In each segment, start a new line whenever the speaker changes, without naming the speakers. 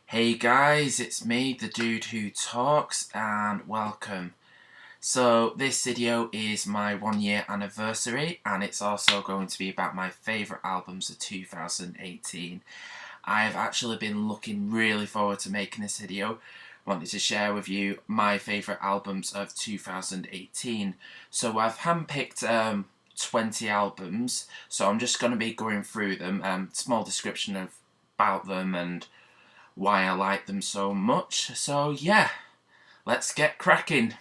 Hey guys, it's me, the dude who talks, and welcome. So this video is my 1 year anniversary, and it's also going to be about my favourite albums of 2018. I've actually been looking really forward to making this video. Wanted to share with you my favourite albums of 2018. So I've handpicked 20 albums, so I'm just going to be going through them. Small description about them and why I like them so much. So yeah, let's get cracking.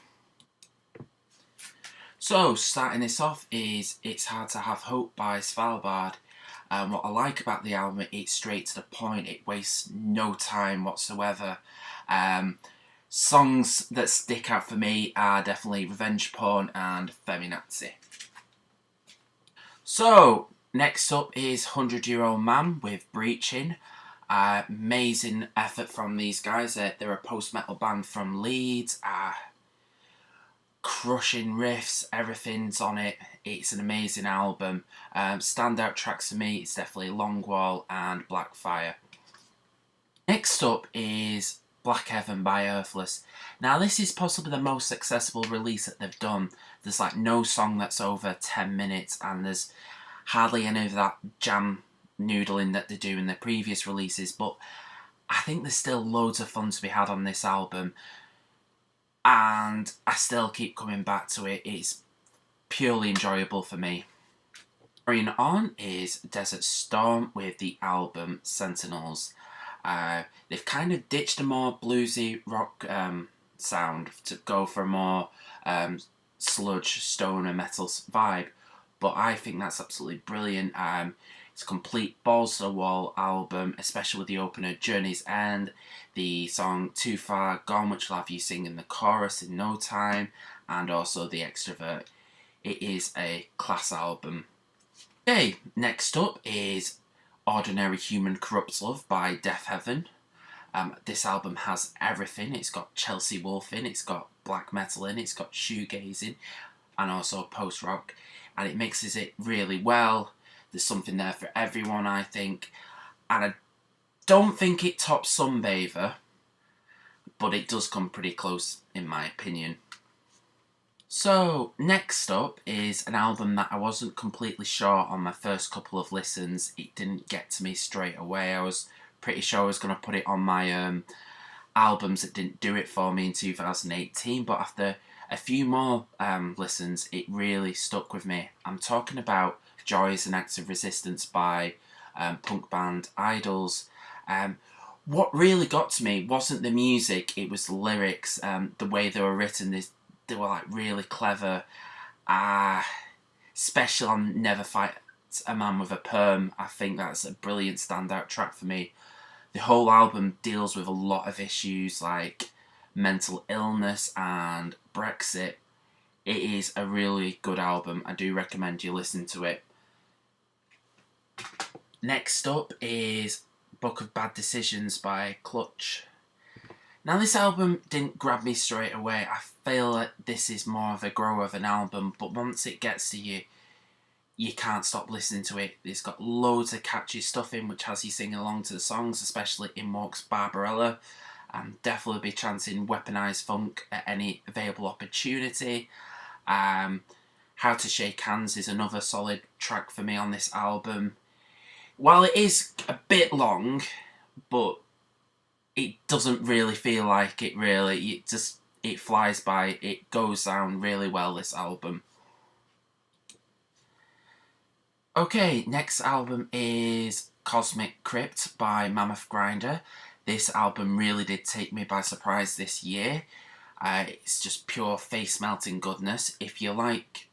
So starting this off is It's Hard to Have Hope by Firebird. What I like about the album, it's straight to the point, it wastes no time whatsoever. Songs that stick out for me are definitely Revenge Porn and Feminazi. So next up is 100-Year-Old Man with Breaching. Amazing effort from these guys. They're a post-metal band from Leeds. Crushing riffs, everything's on it. It's an amazing album. Standout tracks for me, it's definitely Longwall and Blackfire. Next up is Deafheaven by Earthless. Now this is possibly the most accessible release that they've done. There's like no song that's over 10 minutes and there's hardly any of that jam noodling that they do in their previous releases, but I think there's still loads of fun to be had on this album and I still keep coming back to it. It's purely enjoyable for me. Carrying on is Desert Storm with the album Sentinels. They've kind of ditched a more bluesy rock sound to go for a more sludge, stoner, metal vibe, but I think that's absolutely brilliant. It's a complete balls to the wall album, especially with the opener Journey's End, the song Too Far Gone, which will have you singing the chorus in no time, and also the Extrovert. It is a class album. Okay, next up is Ordinary Human Corrupt Love by Deafheaven. This album has everything. It's got Chelsea Wolfe in, it's got black metal in, it's got shoegazing, and also post-rock, and it mixes it really well. There's something there for everyone, I think, and I don't think it tops Sunbather, but it does come pretty close in my opinion. So next up is an album that I wasn't completely sure on my first couple of listens. It didn't get to me straight away. I was pretty sure I was going to put it on my albums that didn't do it for me in 2018, but after a few more listens, it really stuck with me. I'm talking about Joy is an Act of Resistance by punk band Idols. What really got to me wasn't the music, it was the lyrics, the way they were written. They were like really clever. Especially on Never Fight a Man with a Perm. I think that's a brilliant standout track for me. The whole album deals with a lot of issues like mental illness and Brexit. It is a really good album. I do recommend you listen to it. Next up is Book of Bad Decisions by Clutch. Now this album didn't grab me straight away. I feel like this is more of a grow of an album, but once it gets to you, you can't stop listening to it. It's got loads of catchy stuff in which has you singing along to the songs, especially In Walks Barbarella. Definitely be chanting Weaponized Funk at any available opportunity. How to Shake Hands is another solid track for me on this album. While it is a bit long, but it doesn't really feel like it really. It flies by. It goes down really well, this album. Okay, next album is Cosmic Crypt by Mammoth Grinder. This album really did take me by surprise this year. It's just pure face-melting goodness. If you like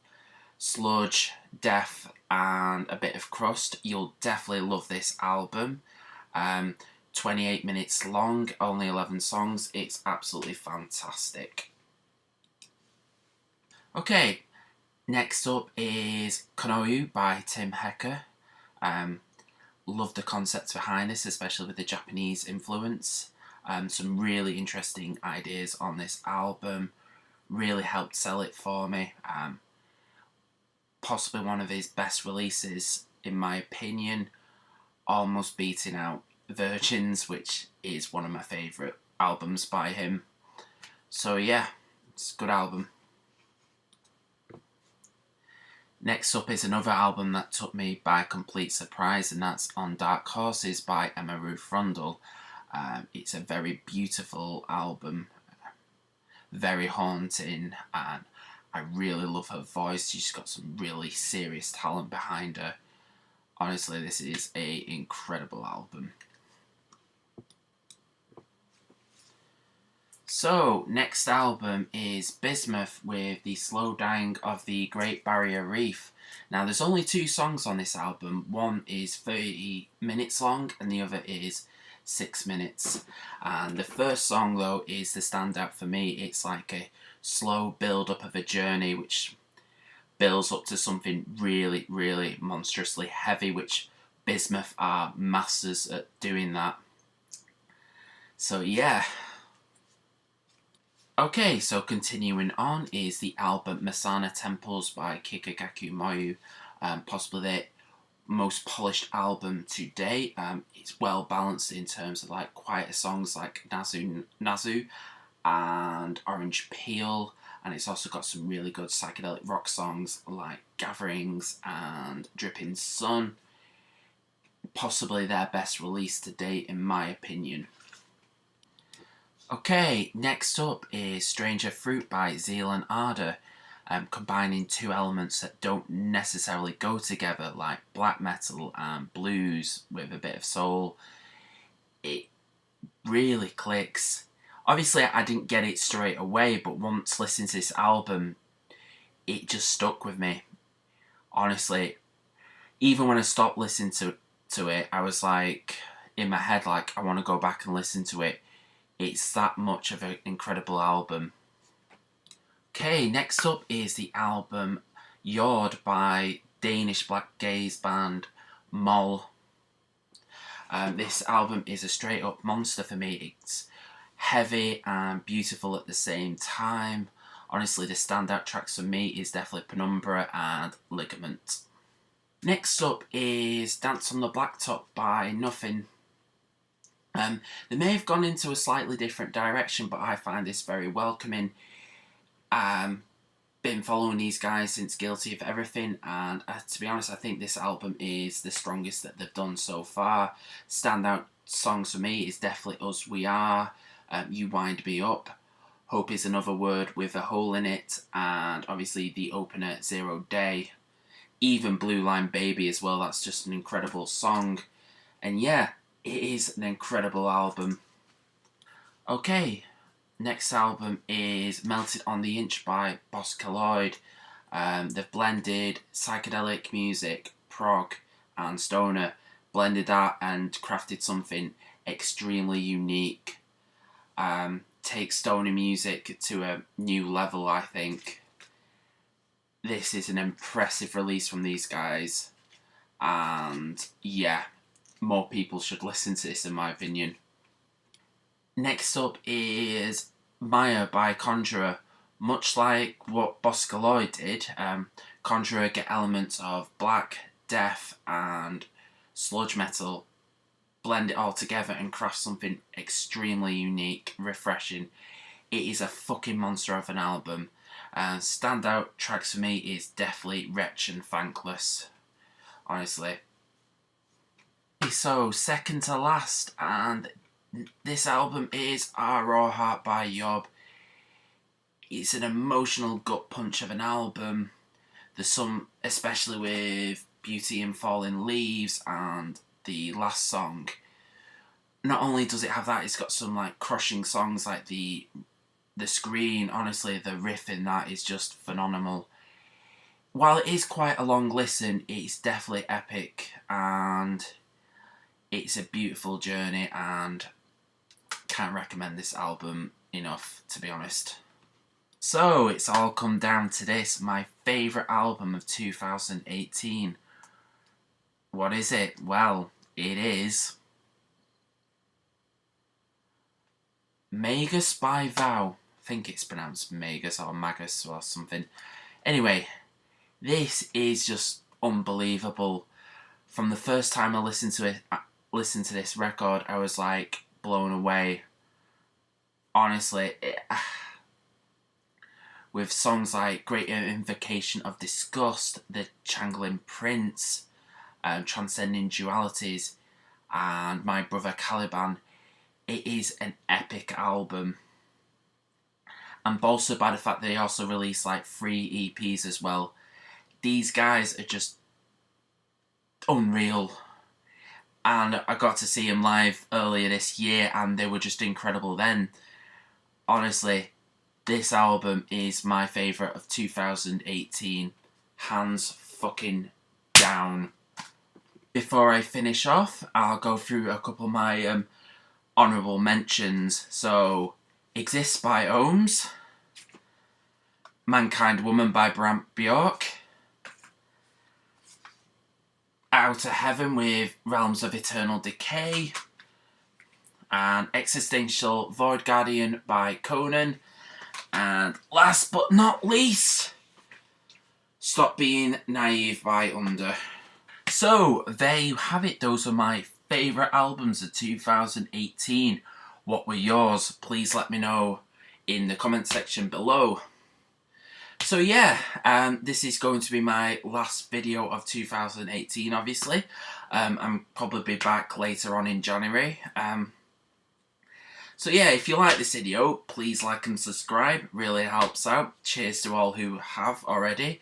sludge, death, and a bit of crust, you'll definitely love this album. 28 minutes long, only 11 songs. It's absolutely fantastic. Okay, next up is Konami by Tim Hecker. Love the concepts behind this, especially with the Japanese influence. Some really interesting ideas on this album. Really helped sell it for me. Possibly one of his best releases, in my opinion. Almost beating out Virgins, which is one of my favourite albums by him. So yeah, it's a good album. Next up is another album that took me by complete surprise, and that's On Dark Horses by Emma Ruth Rundle. It's a very beautiful album, very haunting, and I really love her voice. She's got some really serious talent behind her. Honestly, this is an incredible album. So, next album is Bismuth with The Slow Dying of the Great Barrier Reef. Now, there's only 2 songs on this album. One is 30 minutes long and the other is 6 minutes. And the first song, though, is the standout for me. It's like a slow build-up of a journey which builds up to something really, really monstrously heavy, which Bismuth are masters at doing that. So, yeah. Okay, so continuing on is the album Mehsana Temples by Kikagaku Moyu, possibly their most polished album to date. It's well balanced in terms of like quieter songs like Nazu Nazu and Orange Peel, and it's also got some really good psychedelic rock songs like Gatherings and Dripping Sun. Possibly their best release to date in my opinion. Okay, next up is Stranger Fruit by Zealand Ardor, combining 2 elements that don't necessarily go together, like black metal and blues with a bit of soul. It really clicks. Obviously, I didn't get it straight away, but once listening to this album, it just stuck with me. Honestly, even when I stopped listening to it, I was like, in my head, like, I want to go back and listen to it. It's that much of an incredible album. Okay, next up is the album Jord by Danish black gaze band Moll. This album is a straight up monster for me. It's heavy and beautiful at the same time. Honestly, the standout tracks for me is definitely Penumbra and Ligament. Next up is Dance on the Blacktop by Nothing. They may have gone into a slightly different direction, but I find this very welcoming. Been following these guys since Guilty of Everything, and to be honest, I think this album is the strongest that they've done so far. Standout songs for me is definitely Us We Are, You Wind Me Up, Hope Is Another Word with a Hole in It, and obviously the opener Zero Day. Even Blue Line Baby as well, that's just an incredible song. And yeah, it is an incredible album. Okay, next album is Melted on the Inch by Boscaloid. They've blended psychedelic music, prog and stoner, blended that and crafted something extremely unique. Take stoner music to a new level, I think. This is an impressive release from these guys, and yeah, more people should listen to this in my opinion. Next up is Maya by Conjurer. Much like what Boscaloid did, Conjurer get elements of black, death and sludge metal, blend it all together and craft something extremely unique, refreshing. It is a fucking monster of an album. Standout tracks for me is definitely Wretch and Thankless, honestly. So, second to last, and this album is Our Raw Heart by Yob. It's an emotional gut punch of an album. There's some, especially with Beauty and Falling Leaves and the last song. Not only does it have that, it's got some like crushing songs like the Screen. Honestly, the riff in that is just phenomenal. While it is quite a long listen, it's definitely epic and it's a beautiful journey, and can't recommend this album enough, to be honest. So, it's all come down to this, my favourite album of 2018. What is it? Well, it is Magus by Vow. I think it's pronounced Magus or Magus or something. Anyway, this is just unbelievable. From the first time I listened to it, listened to this record, I was like blown away. Honestly, with songs like Great Invocation of Disgust, The Changeling Prince, Transcending Dualities, and My Brother Caliban, it is an epic album. And bolstered by the fact that they also released like 3 EPs as well. These guys are just unreal. And I got to see them live earlier this year, and they were just incredible then. Honestly, this album is my favourite of 2018. Hands fucking down. Before I finish off, I'll go through a couple of my honourable mentions. So, Exists by Ohms, Mankind Woman by Bram Bjork, Outer Heaven with Realms of Eternal Decay, and Existential Void Guardian by Conan, and last but not least, Stop Being Naive by Under. So, there you have it. Those are my favourite albums of 2018. What were yours? Please let me know in the comment section below. So yeah, this is going to be my last video of 2018, obviously. I'm probably back later on in January. So yeah, if you like this video, please like and subscribe. Really helps out. Cheers to all who have already.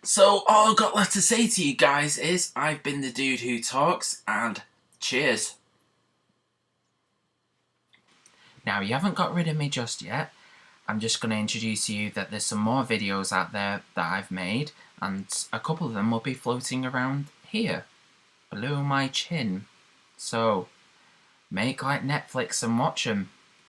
So all I've got left to say to you guys is, I've been the dude who talks, and cheers. Now, you haven't got rid of me just yet. I'm just going to introduce you that there's some more videos out there that I've made, and a couple of them will be floating around here, below my chin. So, make like Netflix and watch them.